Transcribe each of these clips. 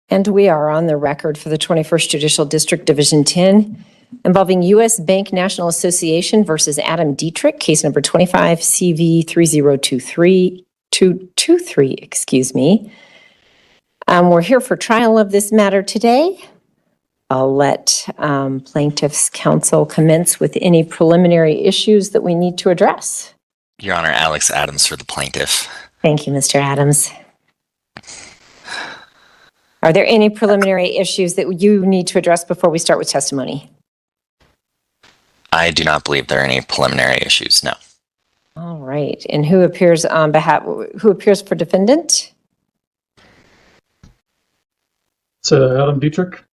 And we are on the record for the 21st Judicial District, Division 10, involving U.S. Bank National Association versus Adam Dietrich, case number 25 CV 223, excuse me. We're here for trial of this matter today. I'll let plaintiff's counsel commence with any preliminary issues that we need to address. Your Honor, Alex Adams for the plaintiff. Thank you, Mr. Adams. Are there any preliminary issues that you need to address before we start with testimony? I do not believe there are any preliminary issues, no. All right. And who appears for defendant? It's Adam Dietrich.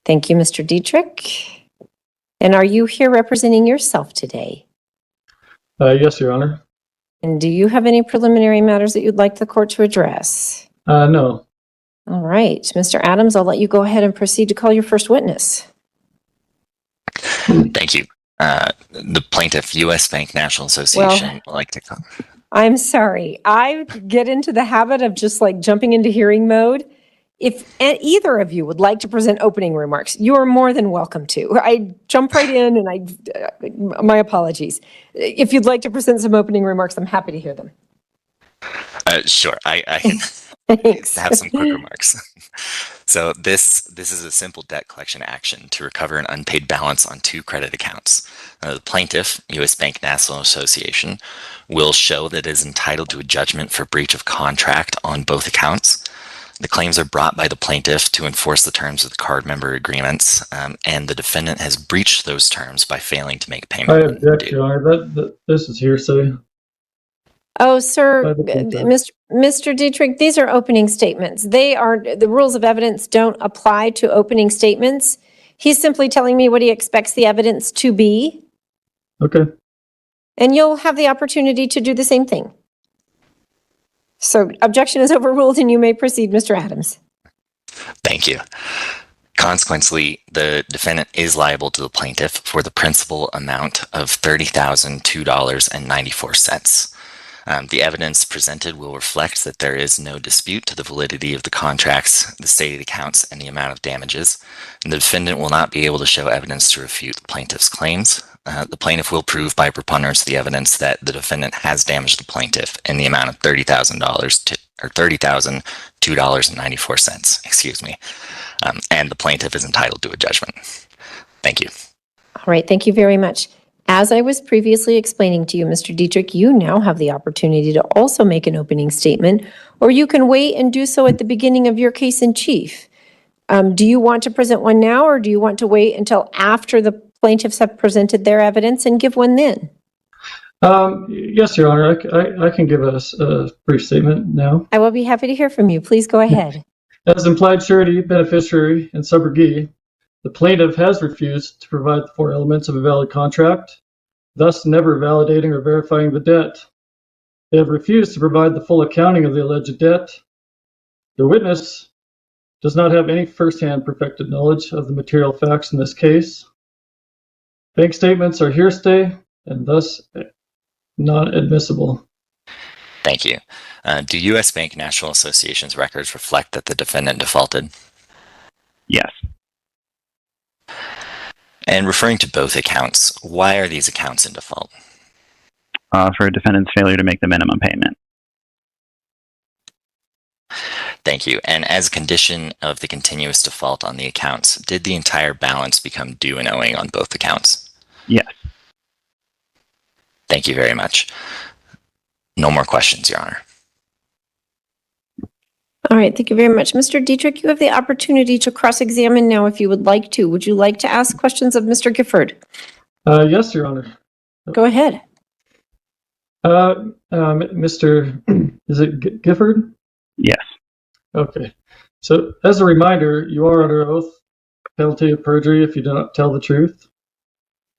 Thank you, Mr. Dietrich. And are you here representing yourself today? Yes, Your Honor. And do you have any preliminary matters that you'd like the court to address? No. All right. Mr. Adams, I'll let you go ahead and proceed to call your first witness. Thank you. The plaintiff, U.S. Bank National Association, would like to come. I'm sorry. I get into the habit of just like jumping into hearing mode. If either of you would like to present opening remarks, you are more than welcome to. I jump right in and my apologies. If you'd like to present some opening remarks, I'm happy to hear them. Sure. I can have some quick remarks. So this is a simple debt collection action to recover an unpaid balance on two credit accounts. The plaintiff, U.S. Bank National Association, will show that it is entitled to a judgment for breach of contract on both accounts. The claims are brought by the plaintiff to enforce the terms of the card member agreements, and the defendant has breached those terms by failing to make payment. I object, Your Honor. This is hearsay. Oh, sir, Mr. Dietrich, these are opening statements. The rules of evidence don't apply to opening statements. He's simply telling me what he expects the evidence to be. Okay. And you'll have the opportunity to do the same thing. So objection is overruled and you may proceed, Mr. Adams. Thank you. Consequently, the defendant is liable to the plaintiff for the principal amount of $30,002.94. The evidence presented will reflect that there is no dispute to the validity of the contracts, the stated accounts, and the amount of damages. And the defendant will not be able to show evidence to refute the plaintiff's claims. The plaintiff will prove by preponderance the evidence that the defendant has damaged the plaintiff in the amount of $30,002.94. Excuse me. And the plaintiff is entitled to a judgment. Thank you. All right. Thank you very much. As I was previously explaining to you, Mr. Dietrich, you now have the opportunity to also make an opening statement, or you can wait and do so at the beginning of your case in chief. Do you want to present one now, or do you want to wait until after the plaintiffs have presented their evidence and give one then? Yes, Your Honor. I can give a brief statement now. I will be happy to hear from you. Please go ahead. As implied surety, beneficiary, and subrogee, the plaintiff has refused to provide the four elements of a valid contract, thus never validating or verifying the debt. They have refused to provide the full accounting of the alleged debt. The witness does not have any firsthand perfected knowledge of the material facts in this case. Bank statements are hearsay and thus not admissible. Thank you. Do U.S. Bank National Association's records reflect that the defendant defaulted? Yes. And referring to both accounts, why are these accounts in default? For a defendant's failure to make the minimum payment. Thank you. And as a condition of the continuous default on the accounts, did the entire balance become due and owing on both accounts? Yes. Thank you very much. No more questions, Your Honor. All right, thank you very much. Mr. Dietrich, you have the opportunity to cross-examine now if you would like to. Would you like to ask questions of Mr. Gifford? Yes, Your Honor. Go ahead. Mr. Is it Gifford? Yes. Okay. So as a reminder, you are under oath, penalty of perjury if you do not tell the truth,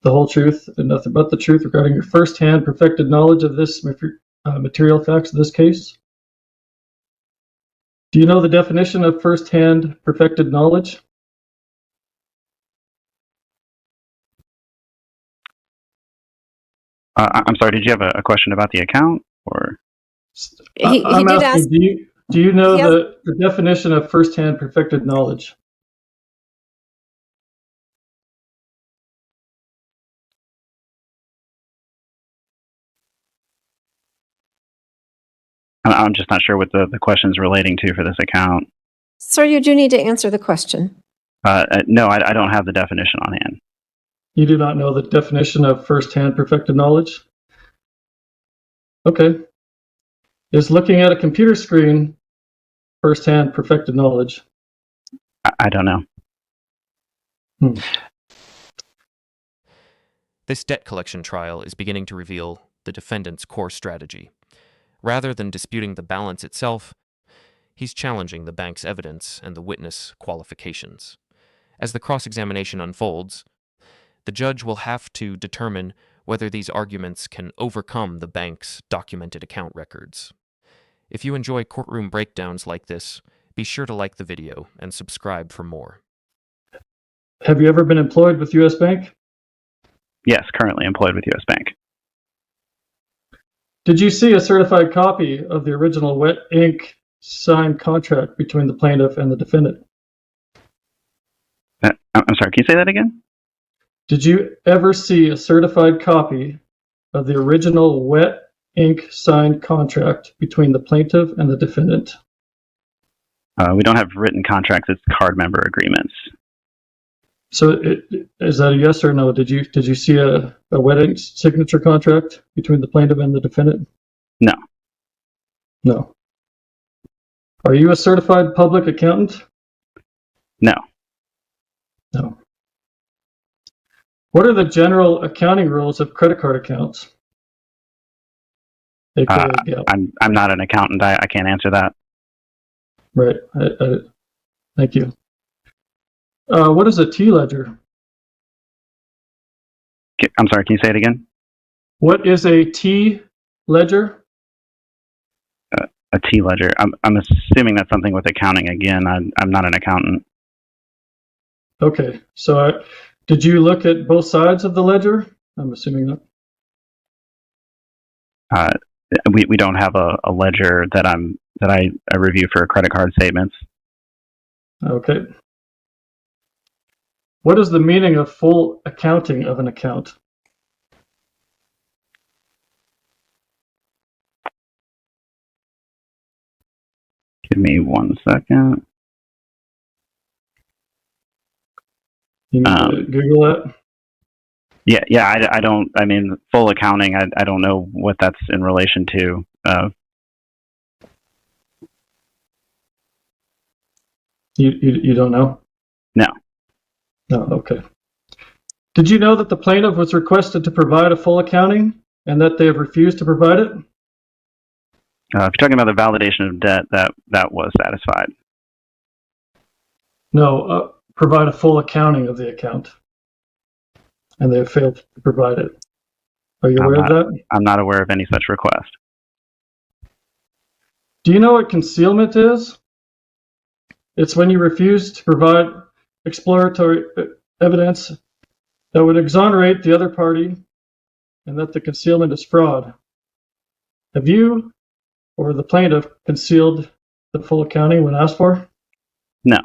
the whole truth, and nothing but the truth regarding your first-hand perfected knowledge of this material facts of this case. Do you know the definition of first-hand perfected knowledge? I'm sorry, did you have a question about the account? Or He did ask. Do you know He has- the definition of first-hand perfected knowledge? I'm just not sure what the question's relating to for this account. Sir, you do need to answer the question. No, I don't have the definition on hand. You do not know the definition of first-hand perfected knowledge? Okay. Is looking at a computer screen first-hand perfected knowledge? I don't know. This debt collection trial is beginning to reveal the defendant's core strategy. Rather than disputing the balance itself, he's challenging the bank's evidence and the witness qualifications. As the cross-examination unfolds, the judge will have to determine whether these arguments can overcome the bank's documented account records. If you enjoy courtroom breakdowns like this, be sure to like the video and subscribe for more. Have you ever been employed with U.S. Bank? Yes, currently employed with U.S. Bank. Did you see a certified copy of the original wet ink signed contract between the plaintiff and the defendant? I'm sorry, can you say that again? Did you ever see a certified copy of the original wet ink signed contract between the plaintiff and the defendant? We don't have written contracts, it's card member agreements. So is that a yes or no? Did you see a wet ink signature contract between the plaintiff and the defendant? No. No. Are you a certified public accountant? No. No. What are the general accounting rules of credit card accounts? AKA GAAP. I'm not an accountant. I can't answer that. Right. Thank you. What is a T ledger? I'm sorry, can you say it again? What is a T ledger? A T ledger. I'm assuming that's something with accounting again. I'm not an accountant. Okay. So did you look at both sides of the ledger? I'm assuming that. We don't have a ledger that I review for credit card statements. Okay. What is the meaning of full accounting of an account? Give me 1 second. You need to Google that. Yeah. I don't. I mean, full accounting. I don't know what that's in relation to. You don't know? No. No. Okay. Did you know that the plaintiff was requested to provide a full accounting and that they have refused to provide it? If you're talking about the validation of debt, that was satisfied. No. Provide a full accounting of the account, and they have failed to provide it. Are you aware of that? I'm not aware of any such request. Do you know what concealment is? It's when you refuse to provide exploratory evidence that would exonerate the other party and that the concealment is fraud. Have you or the plaintiff concealed the full accounting when asked for? No.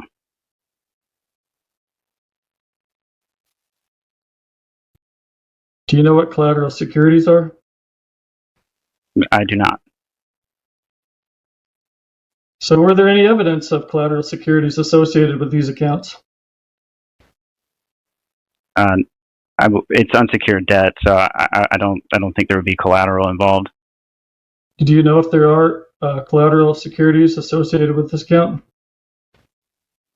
Do you know what collateral securities are? I do not. So were there any evidence of collateral securities associated with these accounts? It's unsecured debt, so I don't think there would be collateral involved. Do you know if there are collateral securities associated with this account?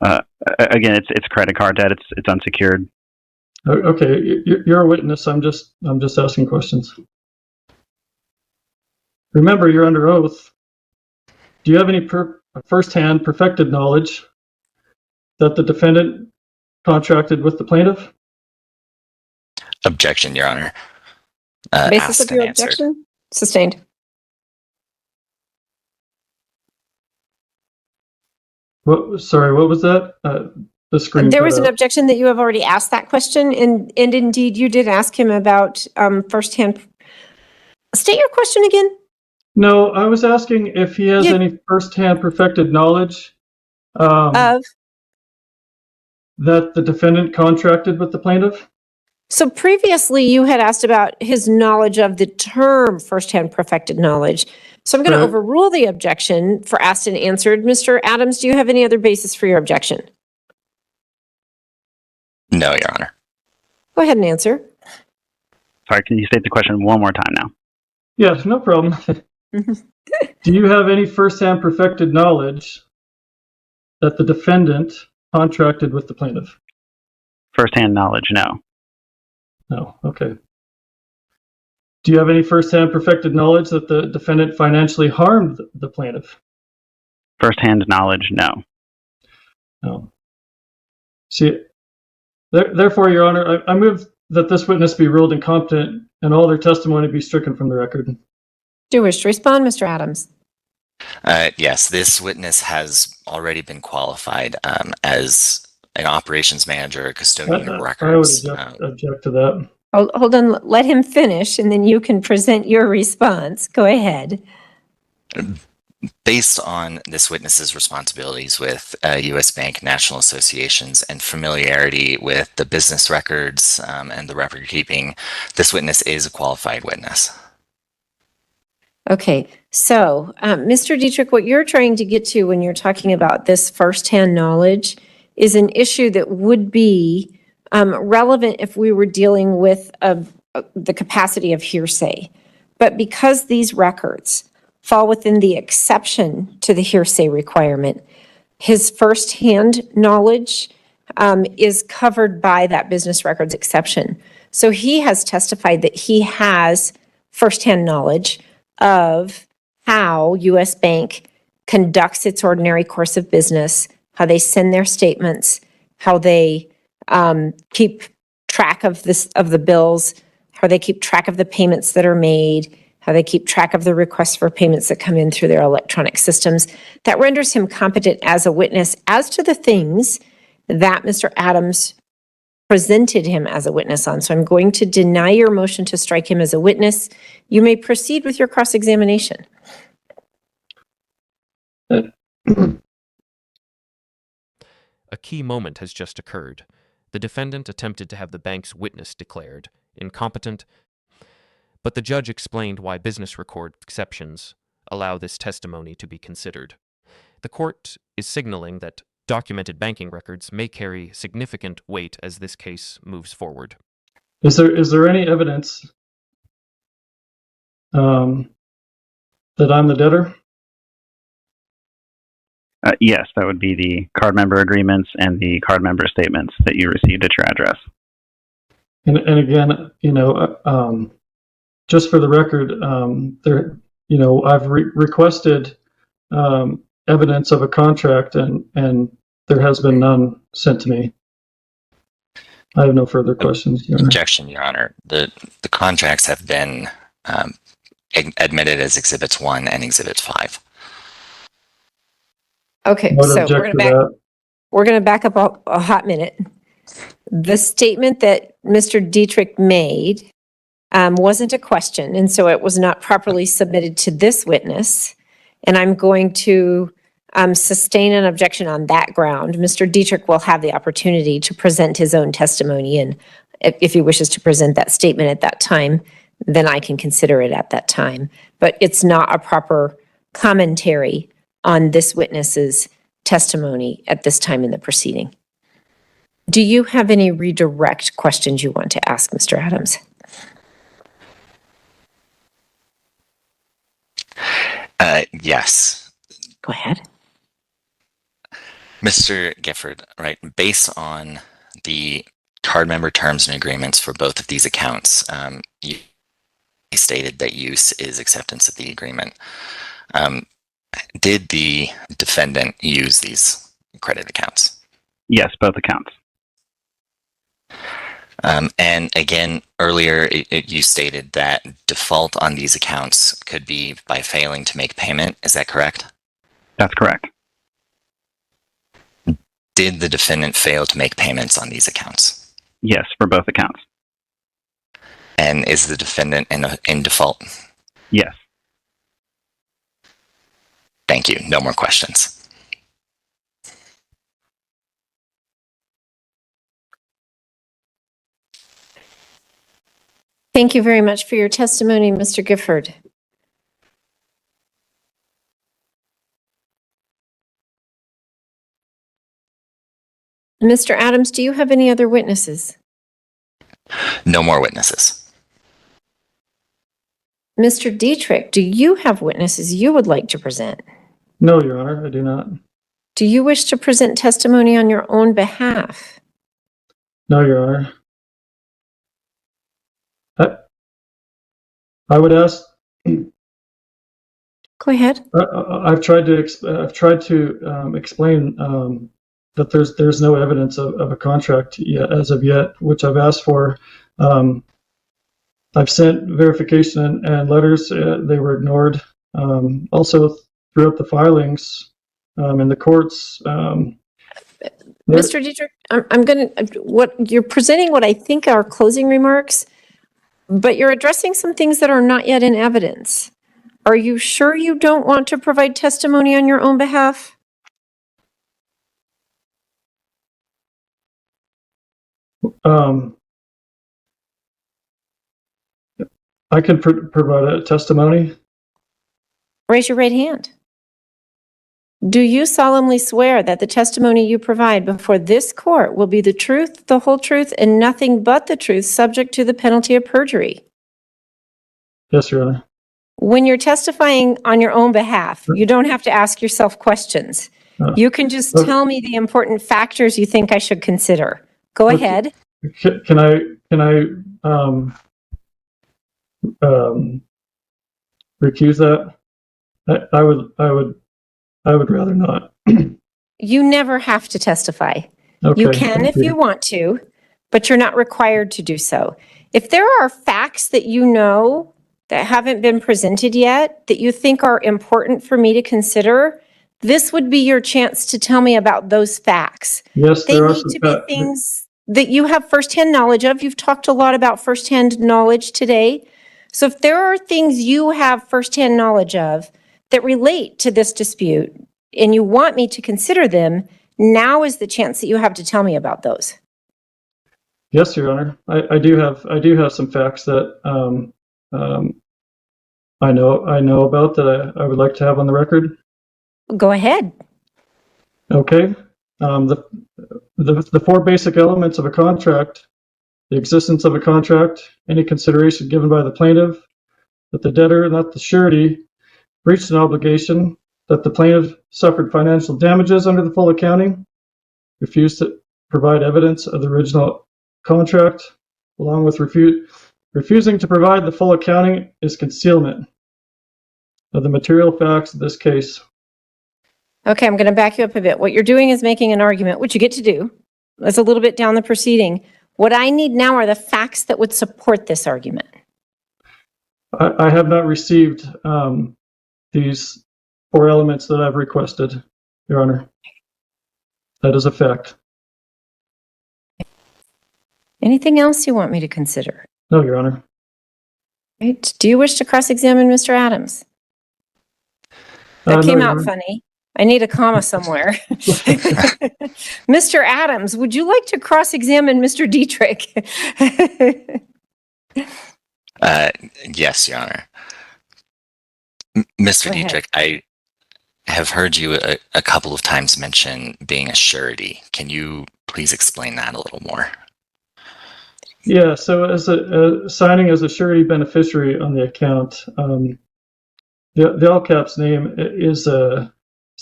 Again, it's credit card debt. It's unsecured. Okay, you're a witness. I'm just asking questions. Remember, you're under oath. Do you have any first-hand perfected knowledge that the defendant contracted with the plaintiff? Objection, Your Honor. Basis of Asked and your answered. objection? Sustained. Sorry, what was that? The screen. There was cut an out. objection that you have already asked that question, and indeed you did ask him about firsthand. State your question again. No, I was asking if he has You- any firsthand perfected knowledge that the defendant contracted with the plaintiff. So previously you had asked about his knowledge of the term firsthand perfected knowledge. So I'm going to Right. overrule the objection for asked and answered. Mr. Adams, do you have any other basis for your objection? No, Your Honor. Go ahead and answer. Sorry, can you state the question one more time now? Yeah, no problem. Do you have any firsthand perfected knowledge that the defendant contracted with the plaintiff? Firsthand knowledge, no. No. Okay. Do you have any firsthand perfected knowledge that the defendant financially harmed the plaintiff? Firsthand knowledge, no. No. See, therefore, Your Honor, I move that this witness be ruled incompetent and all their testimony be stricken from the record. Do you wish to respond, Mr. Adams? Yes, this witness has already been qualified as an operations manager, a custodian of I would records. object to that. Hold on, let him finish and then you can present your response. Go ahead. Based on this witness's responsibilities with U.S. Bank National Associations and familiarity with the business records and the record keeping, this witness is a qualified witness. Okay, so Mr. Dietrich, what you're trying to get to when you're talking about this firsthand knowledge is an issue that would be relevant if we were dealing with the capacity of hearsay. But because these records fall within the exception to the hearsay requirement, his firsthand knowledge is covered by that business records exception. So he has testified that he has firsthand knowledge of how U.S. Bank conducts its ordinary course of business, how they send their statements, how they keep track of the bills, how they keep track of the payments that are made, how they keep track of the requests for payments that come in through their electronic systems. That renders him competent as a witness as to the things that Mr. Adams presented him as a witness on. So I'm going to deny your motion to strike him as a witness. You may proceed with your cross-examination. A key moment has just occurred. The defendant attempted to have the bank's witness declared incompetent, but the judge explained why business record exceptions allow this testimony to be considered. The court is signaling that documented banking records may carry significant weight as this case moves forward. Is there any evidence that I'm the debtor? Yes, that would be the card member agreements and the card member statements that you received at your address. And again, just for the record, I've requested evidence of a contract, and there has been none sent to me. I have no further questions, Your Honor. Objection, Your Honor. The contracts have been admitted as Exhibits 1 and Exhibits 5. Okay, I would so object to that. we're going to back up a hot minute. The statement that Mr. Dietrich made wasn't a question, and so it was not properly submitted to this witness. And I'm going to sustain an objection on that ground. Mr. Dietrich will have the opportunity to present his own testimony, and if he wishes to present that statement at that time, then I can consider it at that time. But it's not a proper commentary on this witness's testimony at this time in the proceeding. Do you have any redirect questions you want to ask, Mr. Adams? Yes. Go ahead. Mr. Gifford, right, based on the card member terms and agreements for both of these accounts, you stated that use is acceptance of the agreement. Did the defendant use these credit accounts? Yes, both accounts. And again, earlier you stated that default on these accounts could be by failing to make payment. Is that correct? That's correct. Did the defendant fail to make payments on these accounts? Yes, for both accounts. And is the defendant in default? Yes. Thank you. No more questions. Thank you very much for your testimony, Mr. Gifford. Mr. Adams, do you have any other witnesses? No more witnesses. Mr. Dietrich, do you have witnesses you would like to present? No, Your Honor, I do not. Do you wish to present testimony on your own behalf? No, Your Honor. I would ask. Go ahead. I've tried to explain that there's no evidence of a contract yet, as of yet, which I've asked for. I've sent verification and letters. They were ignored. Also, throughout the filings in the courts. Mr. Dietrich, you're presenting what I think are closing remarks, but you're addressing some things that are not yet in evidence. Are you sure you don't want to provide testimony on your own behalf? I can provide a testimony. Raise your right hand. Do you solemnly swear that the testimony you provide before this court will be the truth, the whole truth, and nothing but the truth, subject to the penalty of perjury? Yes, Your Honor. When you're testifying on your own behalf, you don't have to ask yourself questions. You can just tell me the important factors you think I should consider. Go ahead. Can I recuse that? I would rather not. You never have to testify. Okay, You can if you want to, but you're not required to do so. If there are facts that you know that haven't been presented yet that you think are important for me to consider, this would be your chance to tell me about those facts. Yes, They there are need some to be facts. things that you have firsthand knowledge of. You've talked a lot about firsthand knowledge today. So if there are things you have firsthand knowledge of that relate to this dispute and you want me to consider them, now is the chance that you have to tell me about those. Yes, Your Honor. I do have some facts that I know about that I would like to have on the record. Go ahead. Okay. The four basic elements of a contract: the existence of a contract, any consideration given by the plaintiff, that the debtor, not the surety, breached an obligation, that the plaintiff suffered financial damages under the full accounting, refused to provide evidence of the original contract, along with refusing to provide the full accounting is concealment of the material facts of this case. Okay, I'm going to back you up a bit. What you're doing is making an argument, which you get to do. That's a little bit down the proceeding. What I need now are the facts that would support this argument. I have not received these four elements that I've requested, Your Honor. That is a fact. Anything else you want me to consider? No, Your Honor. Right. Do you wish to cross-examine Mr. Adams? That No, came Your out Honor. funny. I need a comma somewhere. Mr. Adams, would you like to cross-examine Mr. Dietrich? Yes, Your Honor. Mr. Go ahead. Dietrich, I have heard you a couple of times mention being a surety. Can you please explain that a little more? Yeah, so as signing as a surety beneficiary on the account, the all caps name is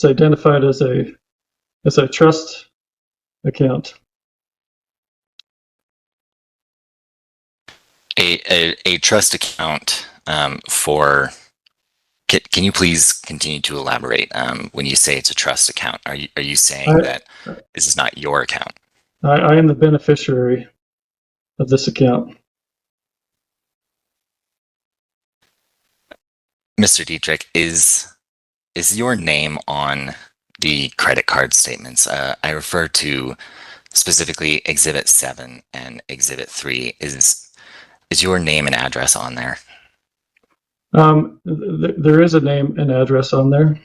identified as a trust account. A trust account for. Can you please continue to elaborate? When you say it's a trust account, are you saying that this is not your account? I am the beneficiary of this account. Mr. Dietrich, is your name on the credit card statements? I refer to specifically Exhibit 7 and Exhibit 3. Is your name and address on there? There is a name and address on there.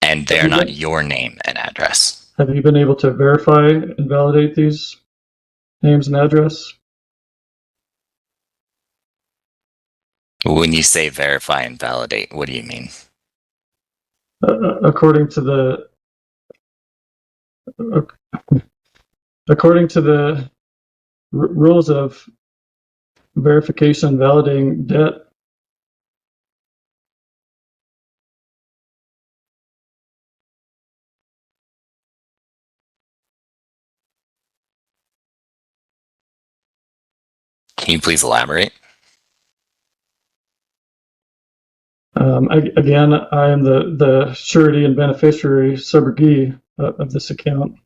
And they're not your name and address. Have you been able to verify and validate these names and address? When you say verify and validate, what do you mean? According to the rules of verification and validating debt, Can you please elaborate? again, I am the surety and beneficiary subrogee of this account.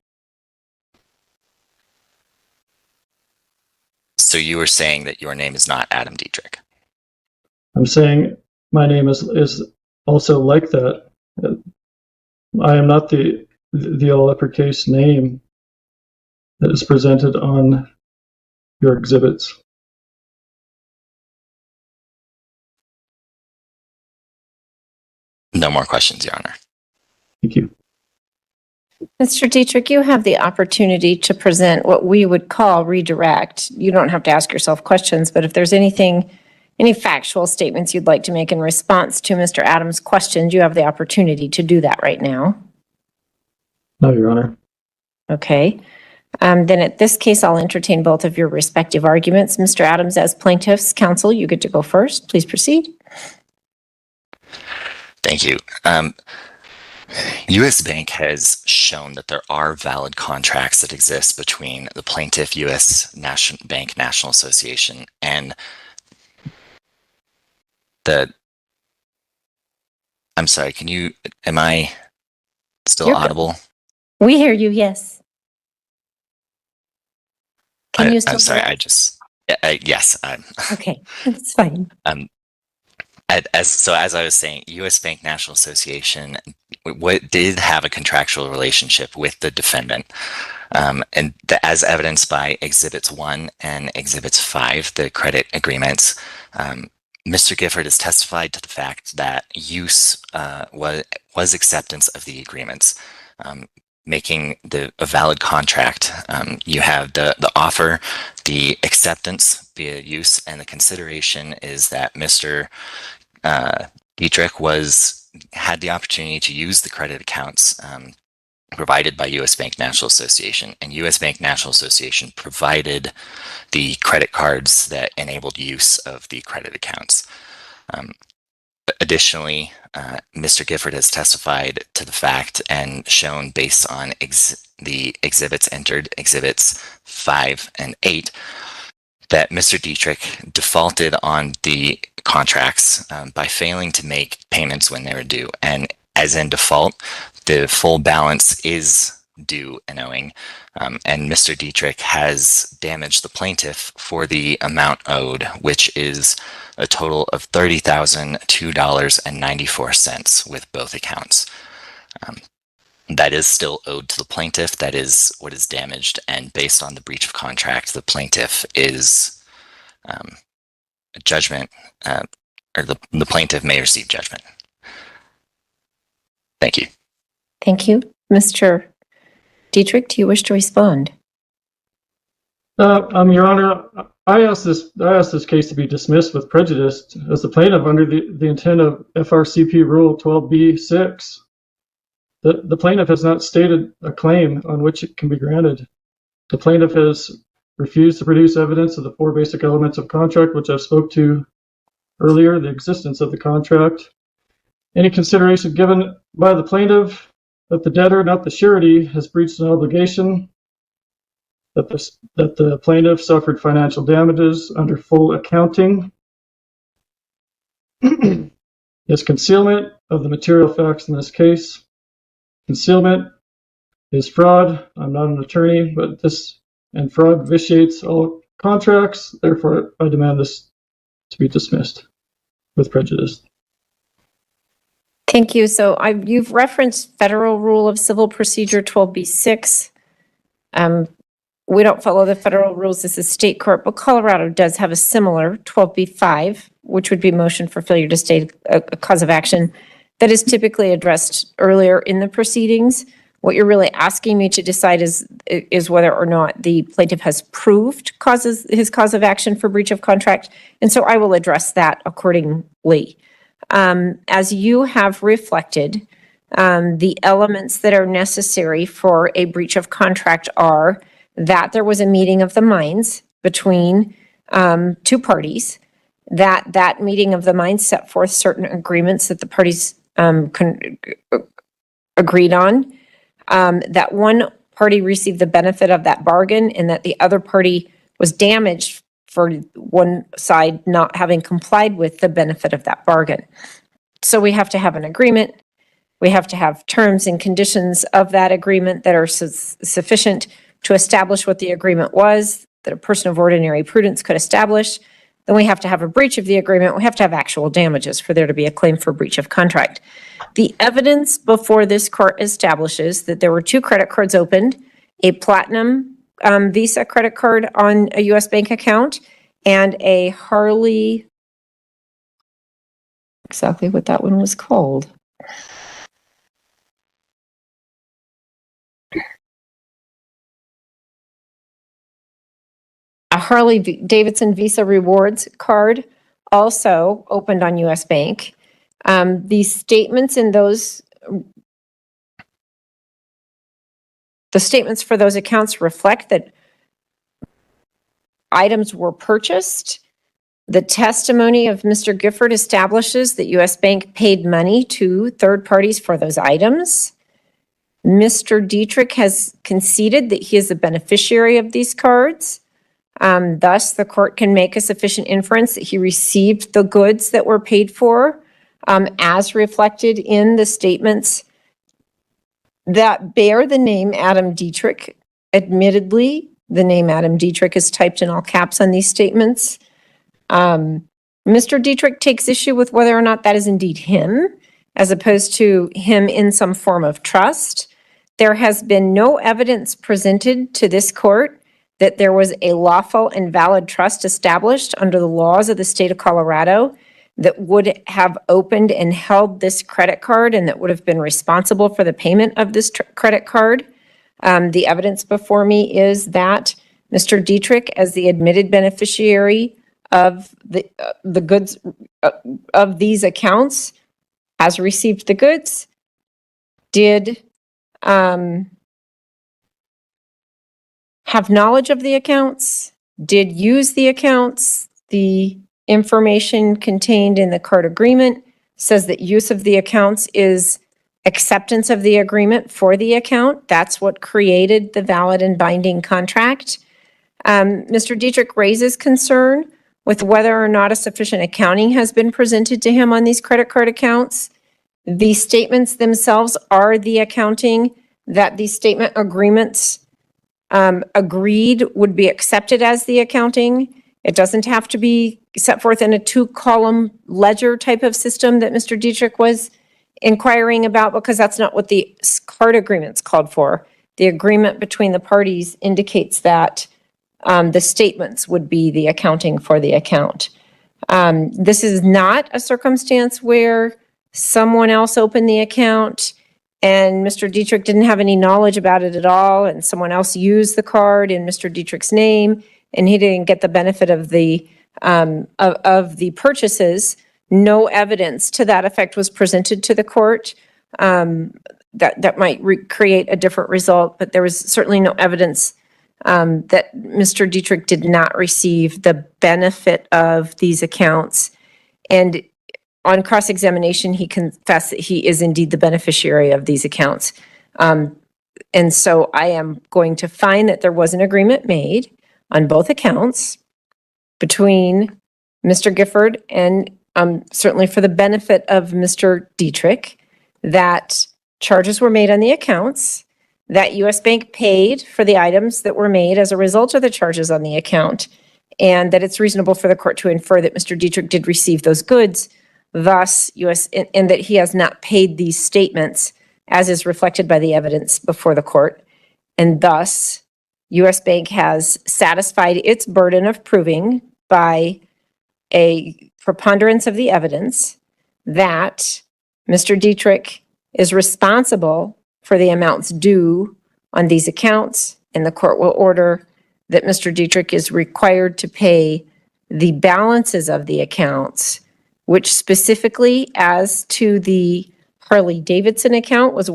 So you were saying that your name is not Adam Dietrich. I'm saying my name is also like that. I am not the all uppercase name that is presented on your exhibits. No more questions, Your Honor. Thank you. Mr. Dietrich, you have the opportunity to present what we would call redirect. You don't have to ask yourself questions, but if there's any factual statements you'd like to make in response to Mr. Adams' questions, you have the opportunity to do that right now. No, Your Honor. Okay. Then at this case, I'll entertain both of your respective arguments. Mr. Adams, as plaintiff's counsel, you get to go first. Please proceed. Thank you. U.S. Bank has shown that there are valid contracts that exist between the plaintiff, U.S. Bank National Association, and I'm sorry, am I still You're good. audible? We hear you, yes. Can you still I'm sorry, hear? yes. Okay, that's fine. As I was saying, U.S. Bank National Association did have a contractual relationship with the defendant, and as evidenced by Exhibits 1 and Exhibits 5, the credit agreements, Mr. Gifford has testified to the fact that use was acceptance of the agreements, making a valid contract. You have the offer, the acceptance via use, and the consideration is that Mr. Dietrich had the opportunity to use the credit accounts provided by U.S. Bank National Association, and U.S. Bank National Association provided the credit cards that enabled use of the credit accounts. Additionally, Mr. Gifford has testified to the fact and shown based on the exhibits entered, Exhibits 5 and 8, that Mr. Dietrich defaulted on the contracts by failing to make payments when they were due. And as in default, the full balance is due and owing. And Mr. Dietrich has damaged the plaintiff for the amount owed, which is a total of $30,002.94 with both accounts. That is still owed to the plaintiff. That is what is damaged. And based on the breach of contract, the plaintiff is judgment, or the plaintiff may receive judgment. Thank you. Thank you. Mr. Dietrich, do you wish to respond? Your Honor, I asked this case to be dismissed with prejudice as the plaintiff under the intent of FRCP Rule 12b-6. The plaintiff has not stated a claim on which it can be granted. The plaintiff has refused to produce evidence of the 4 basic elements of contract, which I spoke to earlier, the existence of the contract. Any consideration given by the plaintiff that the debtor, not the surety, has breached an obligation, that the plaintiff suffered financial damages under full accounting, is concealment of the material facts in this case. Concealment is fraud. I'm not an attorney, but and fraud vitiates all contracts. Therefore, I demand this to be dismissed with prejudice. Thank you. So you've referenced Federal Rule of Civil Procedure 12b-6. We don't follow the federal rules. This is state court, but Colorado does have a similar 12b-5, which would be motion for failure to state a cause of action. that is typically addressed earlier in the proceedings. What you're really asking me to decide is whether or not the plaintiff has proved his cause of action for breach of contract. And so I will address that accordingly. As you have reflected, the elements that are necessary for a breach of contract are that there was a meeting of the minds between two parties, that meeting of the minds set forth certain agreements that the parties agreed on, that one party received the benefit of that bargain and that the other party was damaged for one side not having complied with the benefit of that bargain. So we have to have an agreement. We have to have terms and conditions of that agreement that are sufficient to establish what the agreement was, that a person of ordinary prudence could establish. Then we have to have a breach of the agreement. We have to have actual damages for there to be a claim for breach of contract. The evidence before this court establishes that there were two credit cards opened, a Platinum Visa credit card on a U.S. bank account and a Harley, exactly what that one was called. A Harley Davidson Visa Rewards card also opened on U.S. Bank. The statements in those, the statements for those accounts reflect that items were purchased. The testimony of Mr. Gifford establishes that U.S. Bank paid money to third parties for those items. Mr. Dietrich has conceded that he is the beneficiary of these cards. Thus, the court can make a sufficient inference that he received the goods that were paid for, as reflected in the statements that bear the name Adam Dietrich. Admittedly, the name Adam Dietrich is typed in all caps on these statements. Mr. Dietrich takes issue with whether or not that is indeed him, as opposed to him in some form of trust. There has been no evidence presented to this court that there was a lawful and valid trust established under the laws of the state of Colorado that would have opened and held this credit card and that would have been responsible for the payment of this credit card. The evidence before me is that Mr. Dietrich, as the admitted beneficiary of the goods of these accounts, has received the goods, did have knowledge of the accounts, did use the accounts. The information contained in the card agreement says that use of the accounts is acceptance of the agreement for the account. That's what created the valid and binding contract. Mr. Dietrich raises concern with whether or not a sufficient accounting has been presented to him on these credit card accounts. The statements themselves are the accounting that the statement agreements agreed would be accepted as the accounting. It doesn't have to be set forth in a 2-column ledger type of system that Mr. Dietrich was inquiring about, because that's not what the card agreements called for. The agreement between the parties indicates that the statements would be the accounting for the account. This is not a circumstance where someone else opened the account and Mr. Dietrich didn't have any knowledge about it at all, and someone else used the card in Mr. Dietrich's name, and he didn't get the benefit of the purchases. No evidence to that effect was presented to the court. That might create a different result, but there was certainly no evidence that Mr. Dietrich did not receive the benefit of these accounts. And on cross-examination, he confessed that he is indeed the beneficiary of these accounts. And so I am going to find that there was an agreement made on both accounts between Mr. Gifford and certainly for the benefit of Mr. Dietrich, that charges were made on the accounts, that U.S. Bank paid for the items that were made as a result of the charges on the account, and that it's reasonable for the court to infer that Mr. Dietrich did receive those goods, thus and that he has not paid these statements as is reflected by the evidence before the court. And thus, U.S. Bank has satisfied its burden of proving by a preponderance of the evidence that Mr. Dietrich is responsible for the amounts due on these accounts, and the court will order that Mr. Dietrich is required to pay the balances of the accounts, which specifically as to the Harley-Davidson account was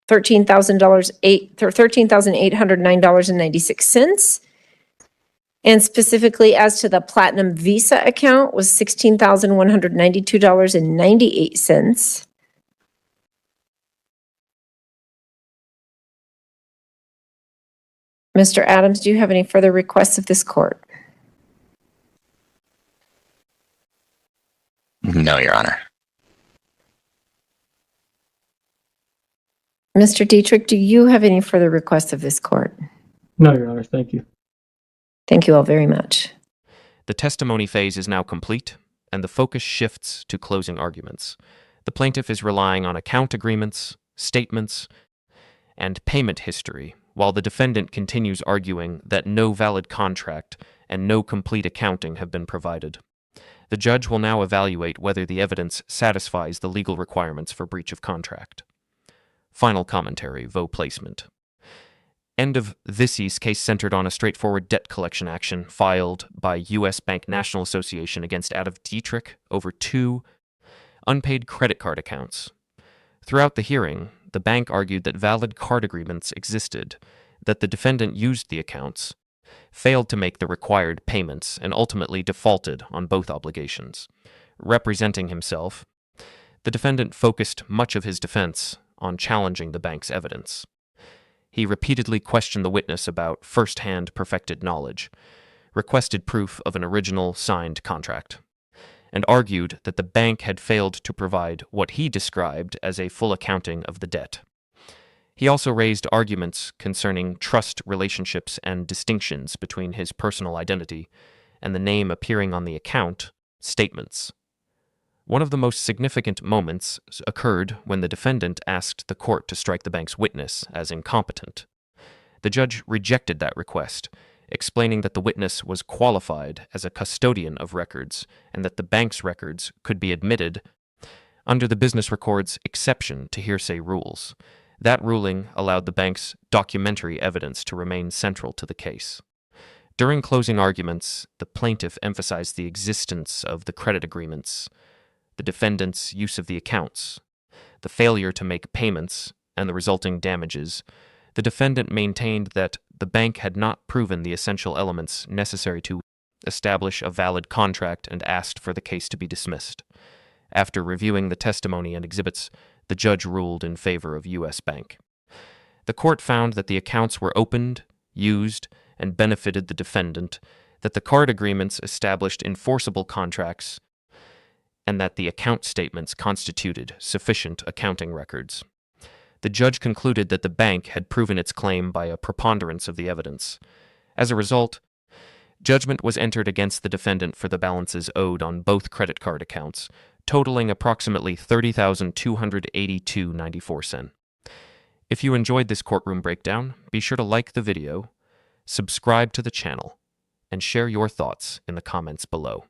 $13,809.96. And specifically as to the Platinum Visa account was $16,192.98. Mr. Adams, do you have any further requests of this court? No, Your Honor. Mr. Dietrich, do you have any further requests of this court? No, Your Honor. Thank you. Thank you all very much. The testimony phase is now complete, and the focus shifts to closing arguments. The plaintiff is relying on account agreements, statements, and payment history, while the defendant continues arguing that no valid contract and no complete accounting have been provided. The judge will now evaluate whether the evidence satisfies the legal requirements for breach of contract. Final commentary, Vo placement. End of This's case centered on a straightforward debt collection action filed by U.S. Bank National Association against Adam Dietrich over 2 unpaid credit card accounts. Throughout the hearing, the bank argued that valid card agreements existed, that the defendant used the accounts, failed to make the required payments, and ultimately defaulted on both obligations. Representing himself, the defendant focused much of his defense on challenging the bank's evidence. He repeatedly questioned the witness about first-hand perfected knowledge, requested proof of an original signed contract, and argued that the bank had failed to provide what he described as a full accounting of the debt. He also raised arguments concerning trust relationships and distinctions between his personal identity and the name appearing on the account statements. One of the most significant moments occurred when the defendant asked the court to strike the bank's witness as incompetent. The judge rejected that request, explaining that the witness was qualified as a custodian of records and that the bank's records could be admitted under the business record's exception to hearsay rules. That ruling allowed the bank's documentary evidence to remain central to the case. During closing arguments, the plaintiff emphasized the existence of the credit agreements, the defendant's use of the accounts, the failure to make payments, and the resulting damages. The defendant maintained that the bank had not proven the essential elements necessary to establish a valid contract and asked for the case to be dismissed. After reviewing the testimony and exhibits, the judge ruled in favor of U.S. Bank. The court found that the accounts were opened, used, and benefited the defendant, that the card agreements established enforceable contracts, and that the account statements constituted sufficient accounting records. The judge concluded that the bank had proven its claim by a preponderance of the evidence. As a result, judgment was entered against the defendant for the balances owed on both credit card accounts, totaling approximately $30,282.94. If you enjoyed this courtroom breakdown, be sure to like the video, subscribe to the channel, and share your thoughts in the comments below.